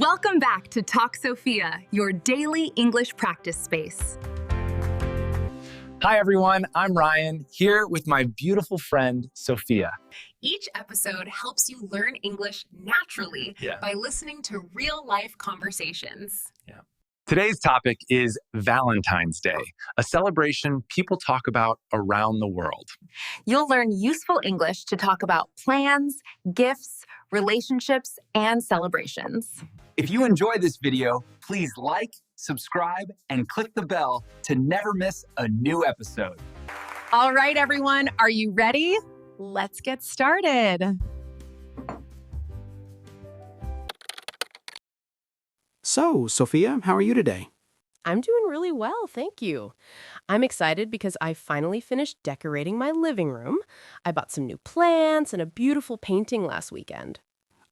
Welcome back to Talk Sophia, your daily English practice space. Hi, everyone. I'm Ryan, here with my beautiful friend, Sophia. Each episode helps you learn English naturally by listening to real-life conversations. Today's topic is Valentine's Day, a celebration people talk about around the world. You'll learn useful English to talk about plans, gifts, relationships, and celebrations. If you enjoy this video, please like, subscribe, and click the bell to never miss a new episode. All right, everyone, are you ready? Let's get started. So, Sophia, how are you today? I'm doing really well, thank you. I'm excited because I finally finished decorating my living room. I bought some new plants and a beautiful painting last weekend.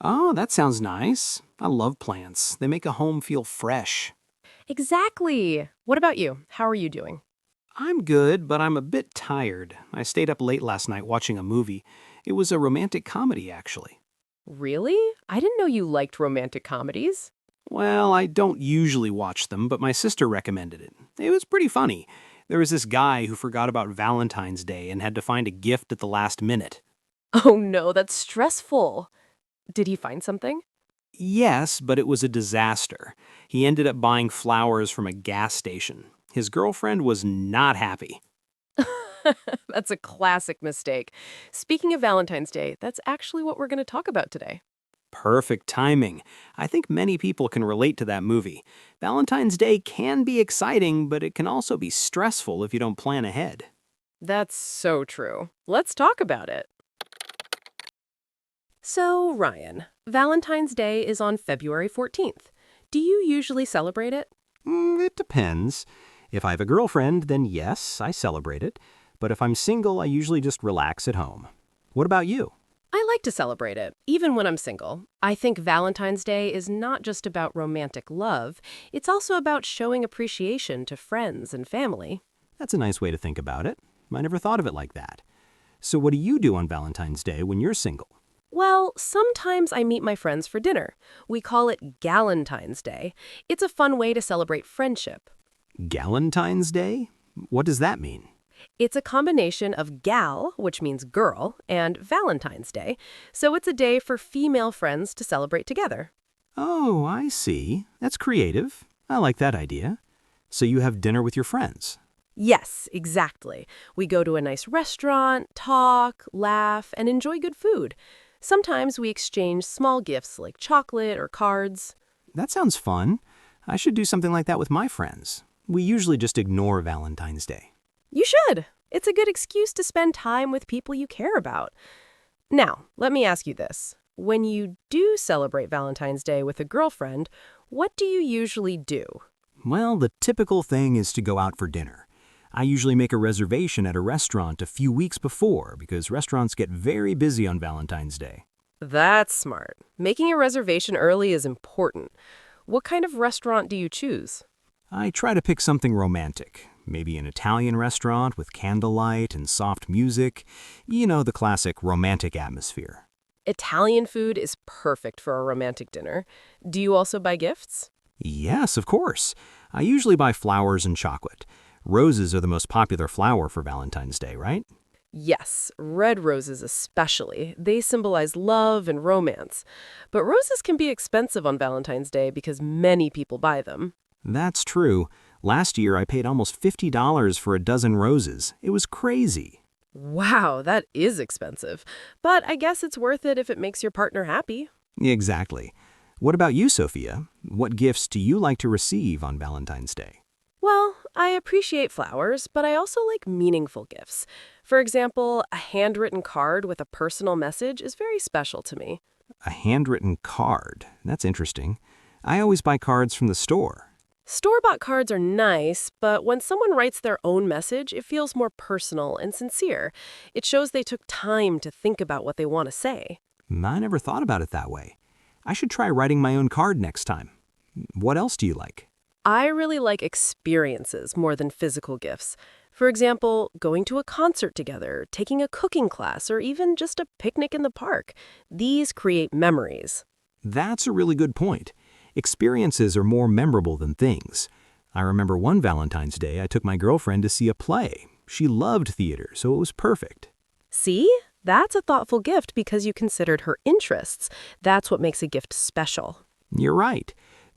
Oh, that sounds nice. I love plants. They make a home feel fresh. Exactly. What about you? How are you doing? I'm good, but I'm a bit tired. I stayed up late last night watching a movie. It was a romantic comedy, actually. Really? I didn't know you liked romantic comedies. Well, I don't usually watch them, but my sister recommended it. It was pretty funny. There was this guy who forgot about Valentine's Day and had to find a gift at the last minute. Oh no, that's stressful. Did he find something? Yes, but it was a disaster. He ended up buying flowers from a gas station. His girlfriend was not happy. That's a classic mistake. Speaking of Valentine's Day, that's actually what we're going to talk about today. Perfect timing. I think many people can relate to that movie. Valentine's Day can be exciting, but it can also be stressful if you don't plan ahead. That's so true. Let's talk about it. So, Ryan, Valentine's Day is on February 14th. Do you usually celebrate it? It depends. If I have a girlfriend, then yes, I celebrate it. But if I'm single, I usually just relax at home. What about you? I like to celebrate it, even when I'm single. I think Valentine's Day is not just about romantic love. It's also about showing appreciation to friends and family. That's a nice way to think about it. I never thought of it like that. So what do you do on Valentine's Day when you're single? Well, sometimes I meet my friends for dinner. We call it Galentine's Day. It's a fun way to celebrate friendship. Galentine's Day? What does that mean? It's a combination of gal, which means girl, and Valentine's Day, so it's a day for female friends to celebrate together. Oh, I see. That's creative. I like that idea. So you have dinner with your friends? Yes, exactly. We go to a nice restaurant, talk, laugh, and enjoy good food. Sometimes we exchange small gifts like chocolate or cards. That sounds fun. I should do something like that with my friends. We usually just ignore Valentine's Day. You should. It's a good excuse to spend time with people you care about. Now, let me ask you this. When you do celebrate Valentine's Day with a girlfriend, what do you usually do? Well, the typical thing is to go out for dinner. I usually make a reservation at a restaurant a few weeks before because restaurants get very busy on Valentine's Day. That's smart. Making a reservation early is important. What kind of restaurant do you choose? I try to pick something romantic. Maybe an Italian restaurant with candlelight and soft music. You know, the classic romantic atmosphere. Italian food is perfect for a romantic dinner. Do you also buy gifts? Yes, of course. I usually buy flowers and chocolate. Roses are the most popular flower for Valentine's Day, right? Yes, red roses especially. They symbolize love and romance. But roses can be expensive on Valentine's Day because many people buy them. That's true. Last year, I paid almost $50 for a dozen roses. It was crazy. Wow, that is expensive. But I guess it's worth it if it makes your partner happy. Exactly. What about you, Sophia? What gifts do you like to receive on Valentine's Day? Well, I appreciate flowers, but I also like meaningful gifts. For example, a handwritten card with a personal message is very special to me. A handwritten card. That's interesting. I always buy cards from the store. Store-bought cards are nice, but when someone writes their own message, it feels more personal and sincere. It shows they took time to think about what they want to say. I never thought about it that way. I should try writing my own card next time. What else do you like? I really like experiences more than physical gifts. For example, going to a concert together, taking a cooking class, or even just a picnic in the park. These create memories. That's a really good point. Experiences are more memorable than things. I remember one Valentine's Day I took my girlfriend to see a play. She loved theater, so it was perfect. See? That's a thoughtful gift because you considered her interests. That's what makes a gift special. You're right.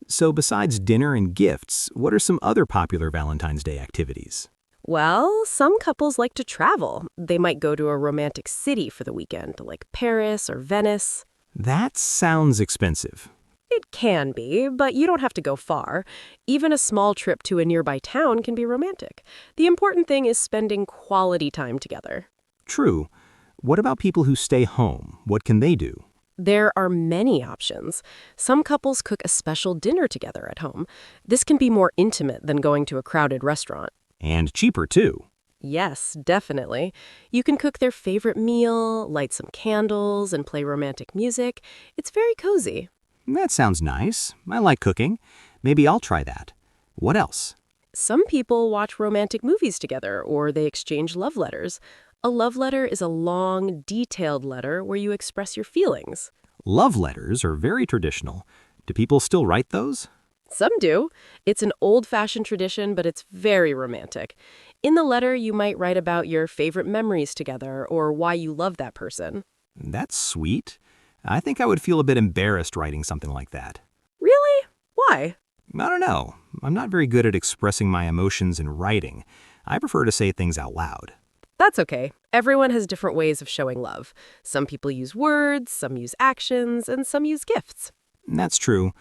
So besides dinner and gifts, what are some other popular Valentine's Day activities? Well, some couples like to travel. They might go to a romantic city for the weekend, like Paris or Venice. That sounds expensive. It can be, but you don't have to go far. Even a small trip to a nearby town can be romantic. The important thing is spending quality time together. True. What about people who stay home? What can they do? There are many options. Some couples cook a special dinner together at home. This can be more intimate than going to a crowded restaurant. And cheaper, too. Yes, definitely. You can cook their favorite meal, light some candles, and play romantic music. It's very cozy. That sounds nice. I like cooking. Maybe I'll try that. What else? Some people watch romantic movies together, or they exchange love letters. A love letter is a long, detailed letter where you express your feelings. Love letters are very traditional. Do people still write those? Some do. It's an old-fashioned tradition, but it's very romantic. In the letter, you might write about your favorite memories together or why you love that person. That's sweet. I think I would feel a bit embarrassed writing something like that. Really? Why? I don't know. I'm not very good at expressing my emotions in writing. I prefer to say things out loud. That's okay. Everyone has different ways of showing love. Some people use words, some use actions, and some use gifts. That's true.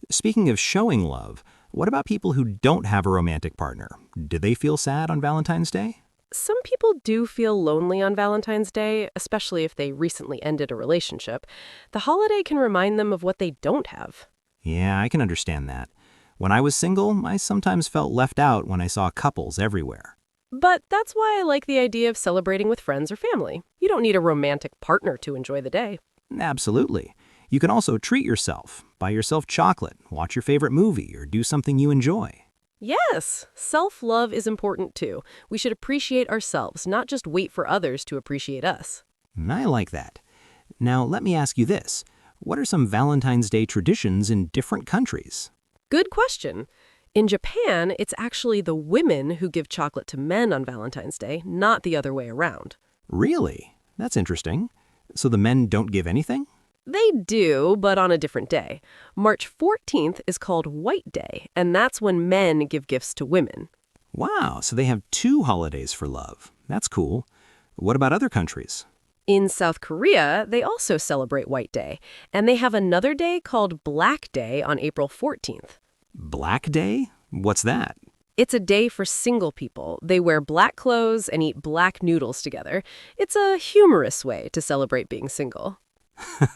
Speaking of showing love, what about people who don't have a romantic partner? Do they feel sad on Valentine's Day? Some people do feel lonely on Valentine's Day, especially if they recently ended a relationship. The holiday can remind them of what they don't have. Yeah, I can understand that. When I was single, I sometimes felt left out when I saw couples everywhere. But that's why I like the idea of celebrating with friends or family. You don't need a romantic partner to enjoy the day. Absolutely. You can also treat yourself, buy yourself chocolate, watch your favorite movie, or do something you enjoy. Yes, self-love is important too. We should appreciate ourselves, not just wait for others to appreciate us. I like that. Now, let me ask you this. What are some Valentine's Day traditions in different countries? Good question. In Japan, it's actually the women who give chocolate to men on Valentine's Day, not the other way around. Really? That's interesting. So the men don't give anything? They do, but on a different day. March 14th is called White Day, and that's when men give gifts to women. Wow, so they have two holidays for love. That's cool. What about other countries? In South Korea, they also celebrate White Day, and they have another day called Black Day on April 14th. Black Day? What's that? It's a day for single people. They wear black clothes and eat black noodles together. It's a humorous way to celebrate being single.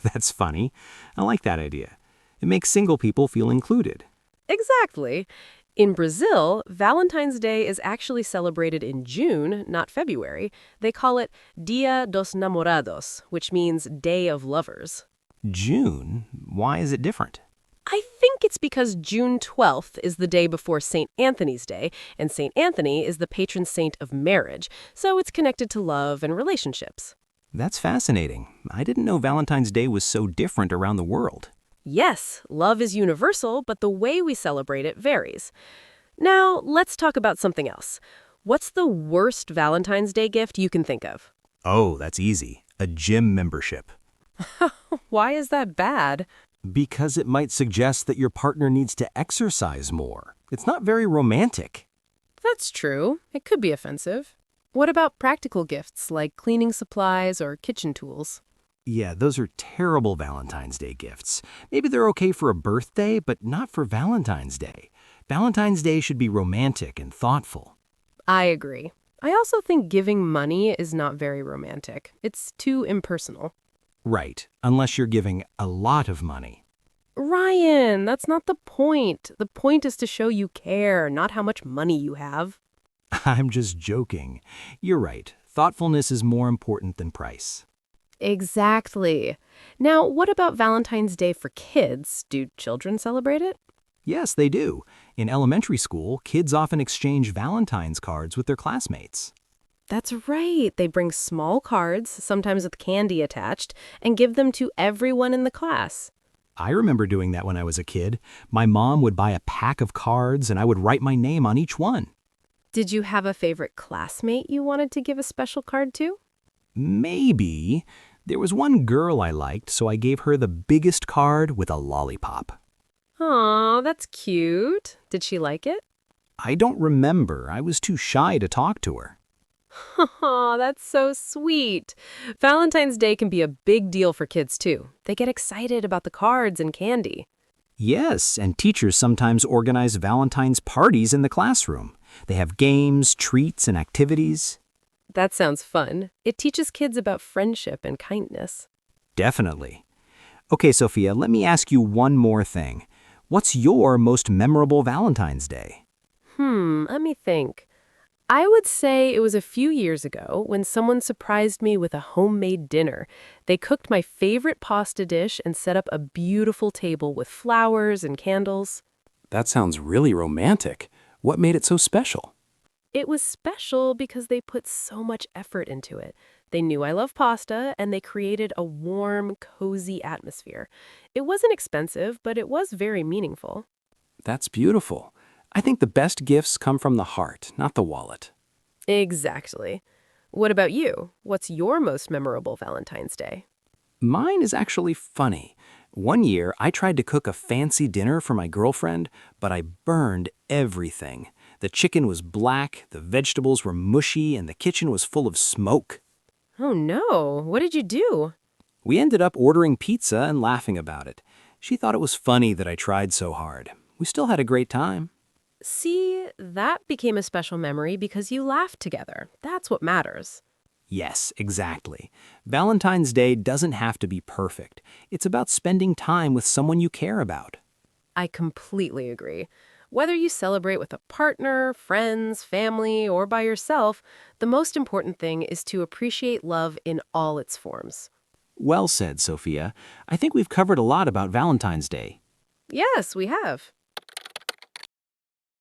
That's funny. I like that idea. It makes single people feel included. Exactly. In Brazil, Valentine's Day is actually celebrated in June, not February. They call it Dia dos Namorados, which means Day of Lovers. June? Why is it different? I think it's because June 12th is the day before St. Anthony's Day, and St. Anthony is the patron saint of marriage, so it's connected to love and relationships. That's fascinating. I didn't know Valentine's Day was so different around the world. Yes, love is universal, but the way we celebrate it varies. Now, let's talk about something else. What's the worst Valentine's Day gift you can think of? Oh, that's easy. A gym membership. Why is that bad? Because it might suggest that your partner needs to exercise more. It's not very romantic. That's true. It could be offensive. What about practical gifts like cleaning supplies or kitchen tools? Yeah, those are terrible Valentine's Day gifts. Maybe they're okay for a birthday, but not for Valentine's Day. Valentine's Day should be romantic and thoughtful. I agree. I also think giving money is not very romantic. It's too impersonal. Right, unless you're giving a lot of money. Ryan, that's not the point. The point is to show you care, not how much money you have. I'm just joking. You're right. Thoughtfulness is more important than price. Exactly. Now, what about Valentine's Day for kids? Do children celebrate it? Yes, they do. In elementary school, kids often exchange Valentine's cards with their classmates. That's right. They bring small cards, sometimes with candy attached, and give them to everyone in the class. I remember doing that when I was a kid. My mom would buy a pack of cards and I would write my name on each one. Did you have a favorite classmate you wanted to give a special card to? Maybe. There was one girl I liked, so I gave her the biggest card with a lollipop. Aw, that's cute. Did she like it? I don't remember. I was too shy to talk to her. Aw, that's so sweet. Valentine's Day can be a big deal for kids, too. They get excited about the cards and candy. Yes, and teachers sometimes organize Valentine's parties in the classroom. They have games, treats, and activities. That sounds fun. It teaches kids about friendship and kindness. Definitely. Okay, Sophia, let me ask you one more thing. What's your most memorable Valentine's Day? Let me think. I would say it was a few years ago when someone surprised me with a homemade dinner. They cooked my favorite pasta dish and set up a beautiful table with flowers and candles. That sounds really romantic. What made it so special? It was special because they put so much effort into it. They knew I love pasta, and they created a warm, cozy atmosphere. It wasn't expensive, but it was very meaningful. That's beautiful. I think the best gifts come from the heart, not the wallet. Exactly. What about you? What's your most memorable Valentine's Day? Mine is actually funny. One year, I tried to cook a fancy dinner for my girlfriend, but I burned everything. The chicken was black, the vegetables were mushy, and the kitchen was full of smoke. Oh no, what did you do? We ended up ordering pizza and laughing about it. She thought it was funny that I tried so hard. We still had a great time. See, that became a special memory because you laughed together. That's what matters. Yes, exactly. Valentine's Day doesn't have to be perfect. It's about spending time with someone you care about. I completely agree. Whether you celebrate with a partner, friends, family, or by yourself, the most important thing is to appreciate love in all its forms. Well said, Sophia. I think we've covered a lot about Valentine's Day. Yes, we have.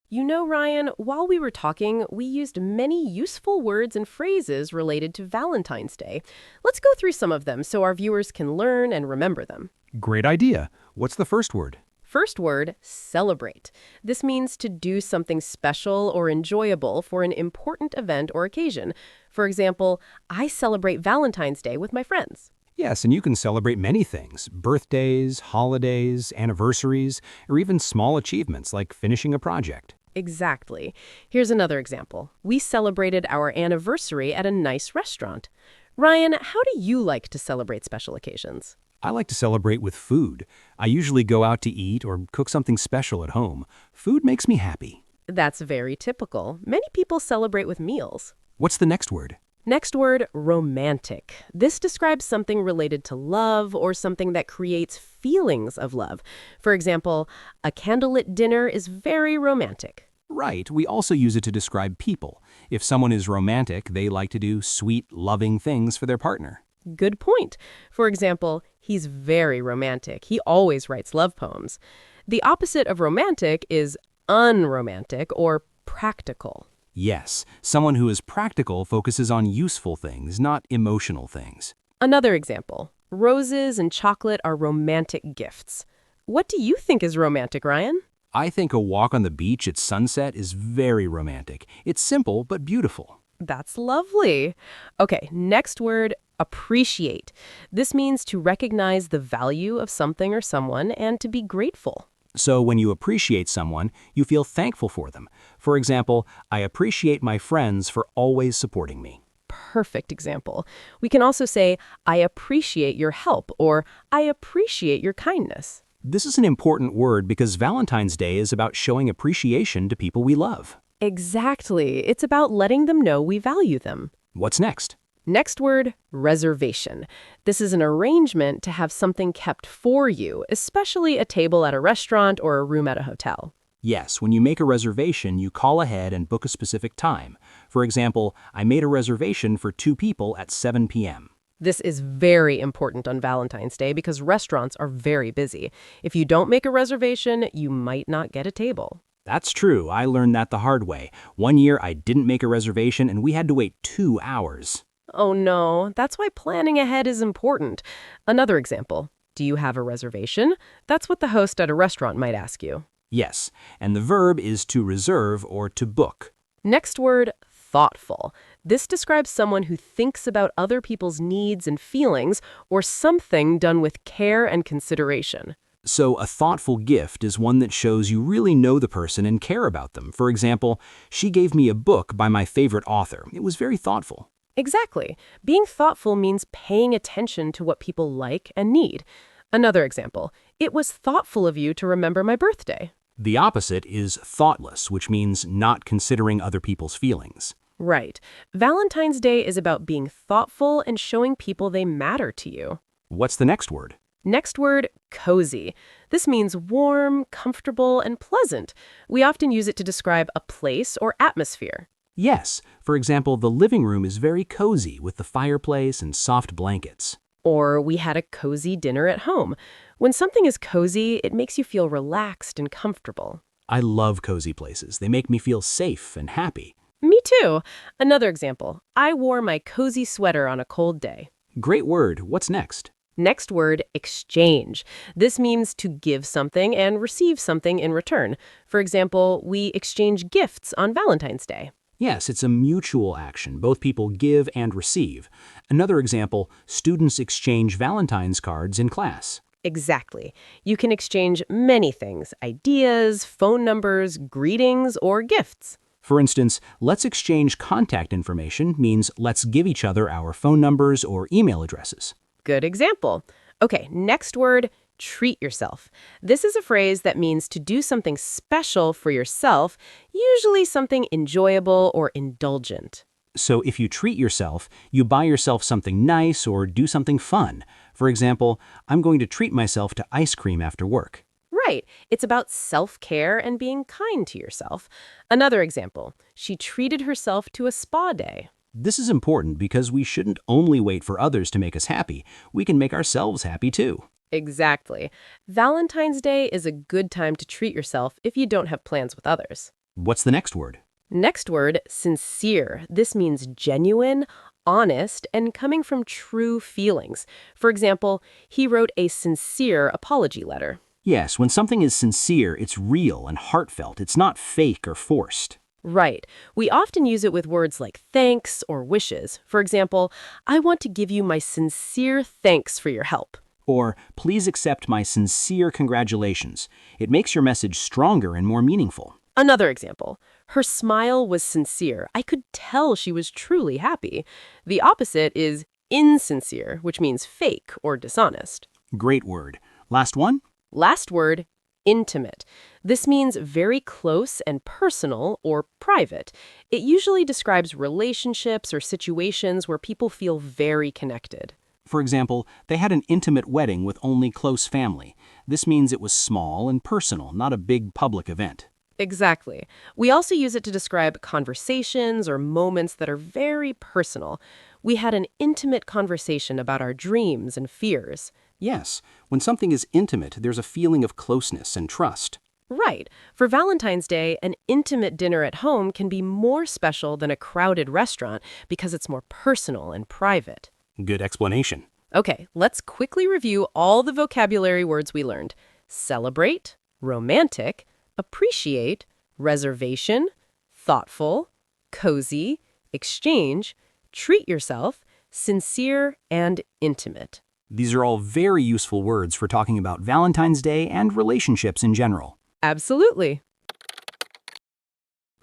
You know, Ryan, while we were talking, we used many useful words and phrases related to Valentine's Day. Let's go through some of them so our viewers can learn and remember them. Great idea. What's the first word? First word, celebrate. This means to do something special or enjoyable for an important event or occasion. For example, I celebrate Valentine's Day with my friends. Yes, and you can celebrate many things. Birthdays, holidays, anniversaries, or even small achievements like finishing a project. Exactly. Here's another example. We celebrated our anniversary at a nice restaurant. Ryan, how do you like to celebrate special occasions? I like to celebrate with food. I usually go out to eat or cook something special at home. Food makes me happy. That's very typical. Many people celebrate with meals. What's the next word? Next word, romantic. This describes something related to love or something that creates feelings of love. For example, a candlelit dinner is very romantic. Right. We also use it to describe people. If someone is romantic, they like to do sweet, loving things for their partner. Good point. For example, he's very romantic. He always writes love poems. The opposite of romantic is unromantic or practical. Yes, someone who is practical focuses on useful things, not emotional things. Another example, roses and chocolate are romantic gifts. What do you think is romantic, Ryan? I think a walk on the beach at sunset is very romantic. It's simple but beautiful. That's lovely. Okay, next word, appreciate. This means to recognize the value of something or someone and to be grateful. So when you appreciate someone, you feel thankful for them. For example, I appreciate my friends for always supporting me. Perfect example. We can also say, I appreciate your help, or I appreciate your kindness. This is an important word because Valentine's Day is about showing appreciation to people we love. Exactly. It's about letting them know we value them. What's next? Next word, reservation. This is an arrangement to have something kept for you, especially a table at a restaurant or a room at a hotel. Yes, when you make a reservation, you call ahead and book a specific time. For example, I made a reservation for 2 people at 7 p.m. This is very important on Valentine's Day because restaurants are very busy. If you don't make a reservation, you might not get a table. That's true. I learned that the hard way. One year, I didn't make a reservation and we had to wait 2 hours. Oh no, that's why planning ahead is important. Another example. Do you have a reservation? That's what the host at a restaurant might ask you. Yes, and the verb is to reserve or to book. Next word, thoughtful. This describes someone who thinks about other people's needs and feelings, or something done with care and consideration. So a thoughtful gift is one that shows you really know the person and care about them. For example, she gave me a book by my favorite author. It was very thoughtful. Exactly. Being thoughtful means paying attention to what people like and need. Another example, it was thoughtful of you to remember my birthday. The opposite is thoughtless, which means not considering other people's feelings. Right. Valentine's Day is about being thoughtful and showing people they matter to you. What's the next word? Next word, cozy. This means warm, comfortable, and pleasant. We often use it to describe a place or atmosphere. Yes, for example, the living room is very cozy with the fireplace and soft blankets. Or we had a cozy dinner at home. When something is cozy, it makes you feel relaxed and comfortable. I love cozy places. They make me feel safe and happy. Me too. Another example, I wore my cozy sweater on a cold day. Great word. What's next? Next word, exchange. This means to give something and receive something in return. For example, we exchange gifts on Valentine's Day. Yes, it's a mutual action. Both people give and receive. Another example, students exchange Valentine's cards in class. Exactly. You can exchange many things, ideas, phone numbers, greetings, or gifts. For instance, let's exchange contact information means let's give each other our phone numbers or email addresses. Good example. Okay, next word, treat yourself. This is a phrase that means to do something special for yourself, usually something enjoyable or indulgent. So if you treat yourself, you buy yourself something nice or do something fun. For example, I'm going to treat myself to ice cream after work. Right. It's about self-care and being kind to yourself. Another example, she treated herself to a spa day. This is important because we shouldn't only wait for others to make us happy. We can make ourselves happy too. Exactly. Valentine's Day is a good time to treat yourself if you don't have plans with others. What's the next word? Next word, sincere. This means genuine, honest, and coming from true feelings. For example, he wrote a sincere apology letter. Yes, when something is sincere, it's real and heartfelt. It's not fake or forced. Right. We often use it with words like thanks or wishes. For example, I want to give you my sincere thanks for your help. Or, please accept my sincere congratulations. It makes your message stronger and more meaningful. Another example, her smile was sincere. I could tell she was truly happy. The opposite is insincere, which means fake or dishonest. Great word. Last one? Last word, intimate. This means very close and personal or private. It usually describes relationships or situations where people feel very connected. For example, they had an intimate wedding with only close family. This means it was small and personal, not a big public event. Exactly. We also use it to describe conversations or moments that are very personal. We had an intimate conversation about our dreams and fears. Yes, when something is intimate, there's a feeling of closeness and trust. Right. For Valentine's Day, an intimate dinner at home can be more special than a crowded restaurant because it's more personal and private. Good explanation. Okay, let's quickly review all the vocabulary words we learned. Celebrate, romantic, appreciate, reservation, thoughtful, cozy, exchange, treat yourself, sincere, and intimate. These are all very useful words for talking about Valentine's Day and relationships in general. Absolutely.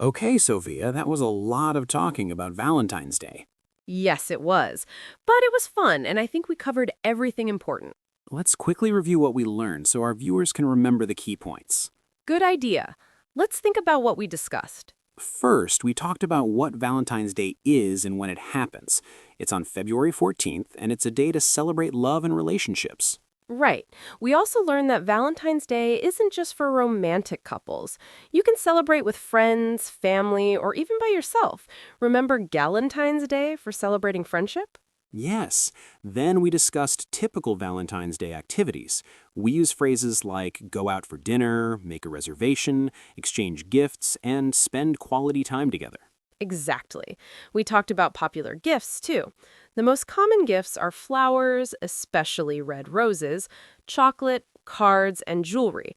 Okay, Sophia, that was a lot of talking about Valentine's Day. Yes, it was. But it was fun, and I think we covered everything important. Let's quickly review what we learned so our viewers can remember the key points. Good idea. Let's think about what we discussed. First, we talked about what Valentine's Day is and when it happens. It's on February 14th, and it's a day to celebrate love and relationships. Right. We also learned that Valentine's Day isn't just for romantic couples. You can celebrate with friends, family, or even by yourself. Remember Galentine's Day for celebrating friendship? Yes. Then we discussed typical Valentine's Day activities. We use phrases like go out for dinner, make a reservation, exchange gifts, and spend quality time together. Exactly. We talked about popular gifts, too. The most common gifts are flowers, especially red roses, chocolate, cards, and jewelry.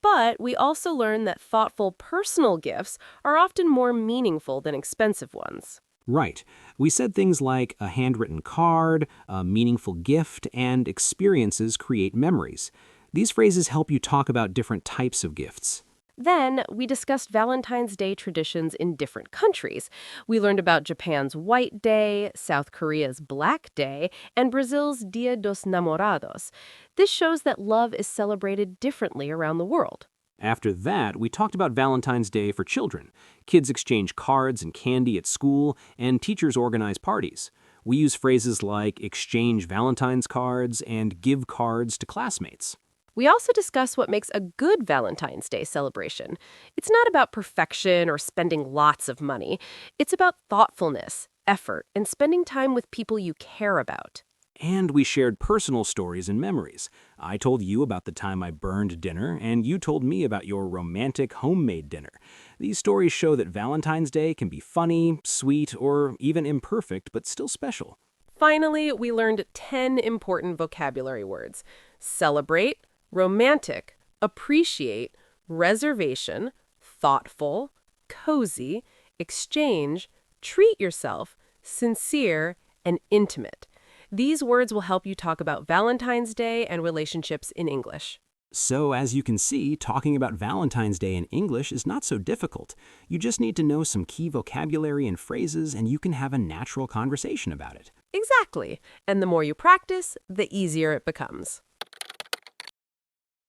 But we also learned that thoughtful personal gifts are often more meaningful than expensive ones. Right. We said things like a handwritten card, a meaningful gift, and experiences create memories. These phrases help you talk about different types of gifts. Then we discussed Valentine's Day traditions in different countries. We learned about Japan's White Day, South Korea's Black Day, and Brazil's Dia dos Namorados. This shows that love is celebrated differently around the world. After that, we talked about Valentine's Day for children. Kids exchange cards and candy at school, and teachers organize parties. We use phrases like exchange Valentine's cards and give cards to classmates. We also discuss what makes a good Valentine's Day celebration. It's not about perfection or spending lots of money. It's about thoughtfulness, effort, and spending time with people you care about. And we shared personal stories and memories. I told you about the time I burned dinner, and you told me about your romantic homemade dinner. These stories show that Valentine's Day can be funny, sweet, or even imperfect, but still special. Finally, we learned 10 important vocabulary words: celebrate, romantic, appreciate, reservation, thoughtful, cozy, exchange, treat yourself, sincere, and intimate. These words will help you talk about Valentine's Day and relationships in English. So, as you can see, talking about Valentine's Day in English is not so difficult. You just need to know some key vocabulary and phrases, and you can have a natural conversation about it. Exactly. And the more you practice, the easier it becomes.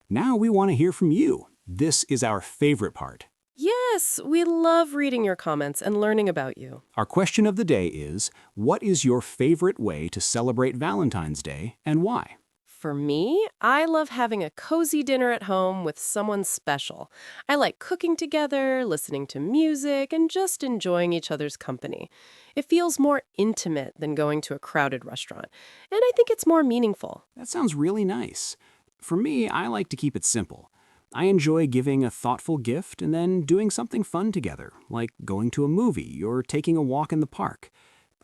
Now we want to hear from you. This is our favorite part. Yes, we love reading your comments and learning about you. Our question of the day is, what is your favorite way to celebrate Valentine's Day and why? For me, I love having a cozy dinner at home with someone special. I like cooking together, listening to music, and just enjoying each other's company. It feels more intimate than going to a crowded restaurant, and I think it's more meaningful. That sounds really nice. For me, I like to keep it simple. I enjoy giving a thoughtful gift and then doing something fun together, like going to a movie or taking a walk in the park.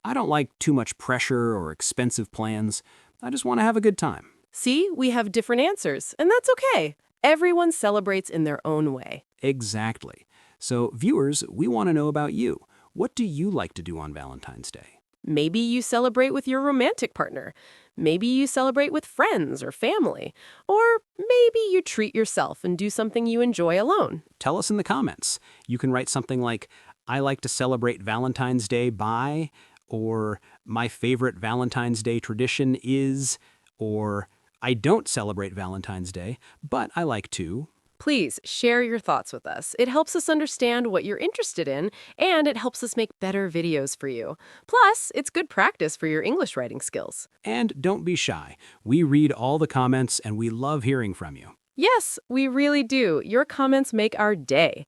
I don't like too much pressure or expensive plans. I just want to have a good time. See, we have different answers, and that's okay. Everyone celebrates in their own way. Exactly. So, viewers, we want to know about you. What do you like to do on Valentine's Day? Maybe you celebrate with your romantic partner. Maybe you celebrate with friends or family. Or maybe you treat yourself and do something you enjoy alone. Tell us in the comments. You can write something like, I like to celebrate Valentine's Day by, or my favorite Valentine's Day tradition is, or I don't celebrate Valentine's Day, but I like to. Please share your thoughts with us. It helps us understand what you're interested in, and it helps us make better videos for you. Plus, it's good practice for your English writing skills. And don't be shy. We read all the comments and we love hearing from you. Yes, we really do. Your comments make our day.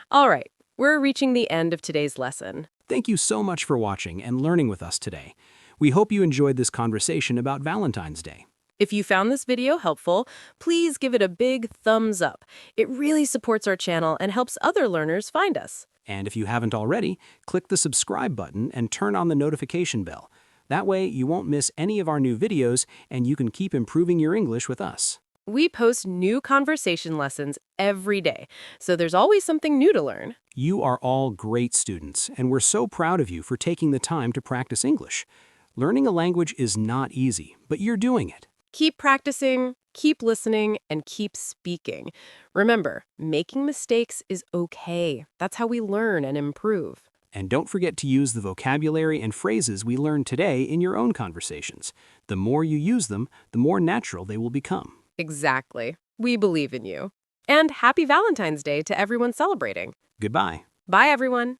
All right, we're reaching the end of today's lesson. Thank you so much for watching and learning with us today. We hope you enjoyed this conversation about Valentine's Day. If you found this video helpful, please give it a big thumbs up. It really supports our channel and helps other learners find us. And if you haven't already, click the subscribe button and turn on the notification bell. That way, you won't miss any of our new videos and you can keep improving your English with us. We post new conversation lessons every day, so there's always something new to learn. You are all great students, and we're so proud of you for taking the time to practice English. Learning a language is not easy, but you're doing it. Keep practicing, keep listening, and keep speaking. Remember, making mistakes is okay. That's how we learn and improve. And don't forget to use the vocabulary and phrases we learned today in your own conversations. The more you use them, the more natural they will become. Exactly. We believe in you. And happy Valentine's Day to everyone celebrating. Goodbye. Bye, everyone.